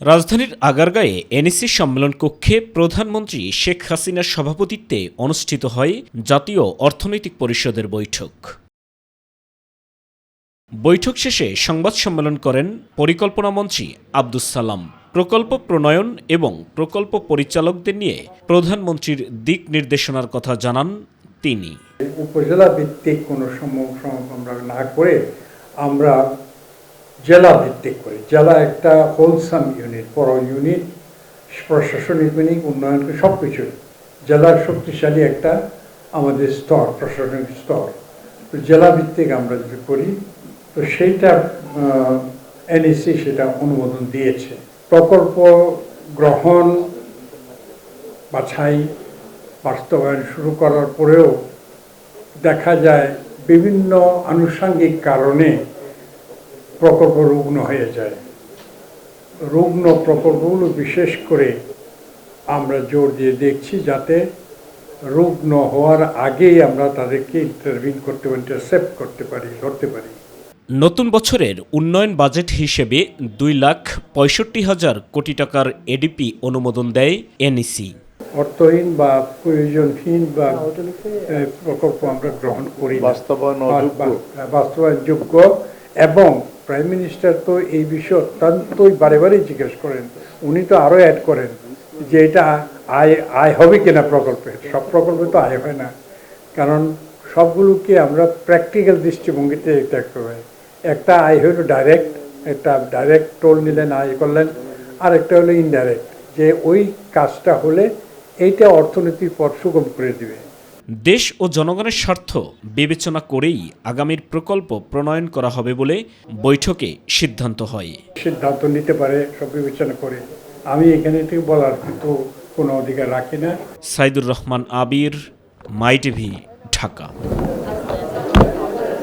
রাজধানীর আগারগাঁয়ে এনইসি সম্মেলন কক্ষে প্রধানমন্ত্রী শেখ হাসিনার সভাপতিত্বে অনুষ্ঠিত হয় জাতীয় অর্থনৈতিক পরিষদের বৈঠক। বৈঠক শেষে সংবাদ সম্মেলন করেন পরিকল্পনামন্ত্রী আব্দুস সালাম। প্রকল্প প্রণয়ন এবং প্রকল্প পরিচালকদের নিয়ে প্রধানমন্ত্রীর দিক নির্দেশনার কথা জানান তিনি। উপজেলা ভিত্তিক কোনো আমরা না করে আমরা জেলা ভিত্তিক করি। জেলা একটা হোলসাম ইউনিট, বড় ইউনিট, প্রশাসনিক ইউনিট, উন্নয়ন সব কিছু। জেলার শক্তিশালী একটা আমাদের স্তর, প্রশাসনিক স্তর। তো জেলা ভিত্তিক আমরা যদি করি, তো সেইটা এনইসি সেটা অনুমোদন দিয়েছে। প্রকল্প গ্রহণ, বাছাই, বাস্তবায়ন শুরু করার পরেও দেখা যায় বিভিন্ন আনুষঙ্গিক কারণে প্রকল্প রুগ্ন হয়ে যায়। রুগ্ন প্রকল্পগুলো বিশেষ করে আমরা জোর দিয়ে দেখছি যাতে রুগ্ন হওয়ার আগেই আমরা তাদেরকে ইন্টারভিন করতে পারি, ইন্টারসেপ্ট করতে পারি, ধরতে পারি। নতুন বছরের উন্নয়ন বাজেট হিসেবে 2,65,000 কোটি টাকার এডিপি অনুমোদন দেয় এনইসি। অর্থহীন বা প্রয়োজনহীন বা প্রকল্প আমরা গ্রহণ করি, বাস্তবায়নযোগ্য। এবং প্রাইম মিনিস্টার তো এই বিষয়ে অত্যন্তই বারে বারে জিজ্ঞেস করেন। উনি তো আরও অ্যাড করেন যে এটা আয় হবে কিনা প্রকল্পে। সব প্রকল্পে তো আয় হয় না, কারণ সবগুলোকে আমরা প্র্যাকটিক্যাল দৃষ্টিভঙ্গিতে দেখতে হয়। একটা আয় হলো ডাইরেক্ট, একটা ডাইরেক্ট টোল নিলেন, আয় করলেন, আর একটা হলো ইনডাইরেক্ট, যে ওই কাজটা হলে এইটা অর্থনীতির পথ সুগম করে দিবে। দেশ ও জনগণের স্বার্থ বিবেচনা করেই আগামীর প্রকল্প প্রণয়ন করা হবে বলে বৈঠকে সিদ্ধান্ত হয়। সিদ্ধান্ত নিতে পারে সব বিবেচনা করে। আমি এখানে ঠিক বলার কিন্তু কোনো অধিকার রাখি না। সাইদুর রহমান আবির, মাই টিভি, ঢাকা।